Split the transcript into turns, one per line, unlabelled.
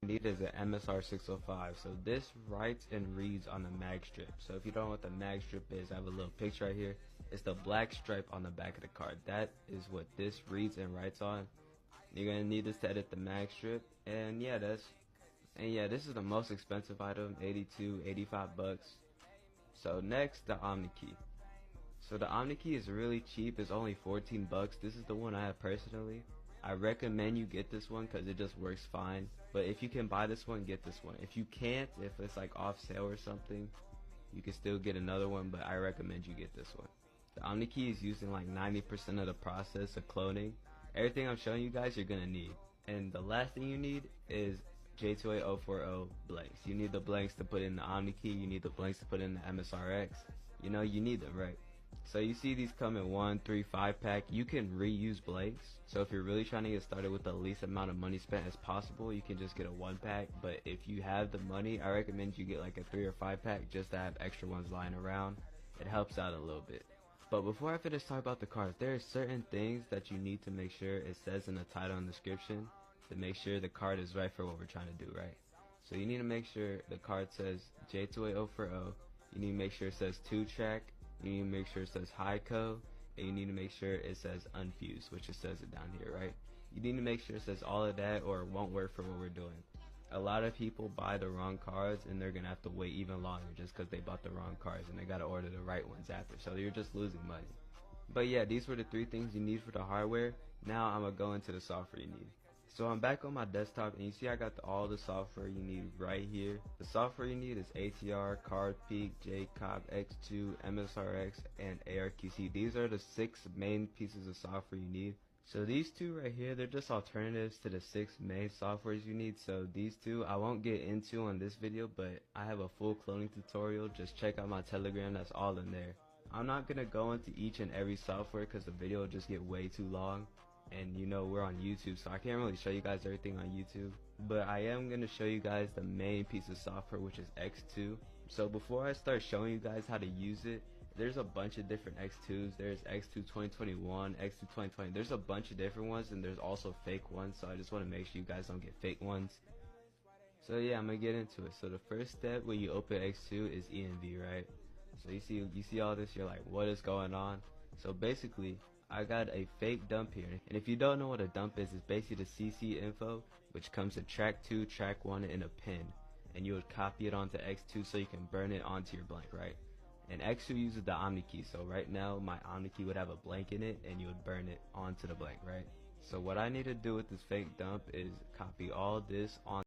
Need is an MSR 605. So this writes and reads on the mag strip. So if you don't know what the mag strip is, I have a little picture right here. It's the black stripe on the back of the card. That is what this reads and writes on. You're gonna need this to edit the mag strip. And yeah, this is the most expensive item, 82, 85 bucks. So next, the Omni key. So the Omni key is really cheap. It's only 14 bucks. This is the one I have personally. I recommend you get this one because it just works fine. But if you can buy this one, get this one. If you can't, if it's like off sale or something, you can still get another one, but I recommend you get this one. The Omni key is using like 90% of the process of cloning. Everything I'm showing you guys, you're gonna need. And the last thing you need is J2A040 blanks. You need the blanks to put in the Omni key. You need the blanks to put in the MSRX. You know, you need them, right? So you see these come in 1, 3, 5 pack. You can reuse blanks. So if you're really trying to get started with the least amount of money spent as possible, you can just get a 1 pack. But if you have the money, I recommend you get like a 3 or 5 pack just to have extra ones lying around. It helps out a little bit. But before I finish talking about the cards, there are certain things that you need to make sure it says in the title and description to make sure the card is right for what we're trying to do, right? So you need to make sure the card says J2A040. You need to make sure it says 2-track. You need to make sure it says HICO, and you need to make sure it says unfused, which it says it down here, right? You need to make sure it says all of that or it won't work for what we're doing. A lot of people buy the wrong cards and they're gonna have to wait even longer just because they bought the wrong cards and they gotta order the right ones after, so you're just losing money. But yeah, these were the 3 things you need for the hardware. Now I'm gonna go into the software you need. So I'm back on my desktop and you see I got all the software you need right here. The software you need is ATR, CardPeak, JCOP, X2, MSRX, and ARQC. These are the 6 main pieces of software you need. So these 2 right here, they're just alternatives to the 6 main softwares you need. So these 2 I won't get into on this video, but I have a full cloning tutorial. Just check out my Telegram, that's all in there. I'm not gonna go into each and every software because the video will just get way too long. And you know we're on YouTube, so I can't really show you guys everything on YouTube, but I am going to show you guys the main piece of software, which is X2. So before I start showing you guys how to use it, there's a bunch of different X2s. There's X2 2021, X2 2020, there's a bunch of different ones, and there's also fake ones, so I just want to make sure you guys don't get fake ones. So yeah, I'm going to get into it. So the first step when you open X2 is ENV, right? So you see all this, you're like, what is going on? So basically, I got a fake dump here, and if you don't know what a dump is, it's basically the CC info, which comes in track 2, track 1, and a pin, and you would copy it onto X2 so you can burn it onto your blank, right? And X2 uses the Omni key, so right now my Omni key would have a blank in it, and you would burn it onto the blank, right? So what I need to do with this fake dump is copy all this on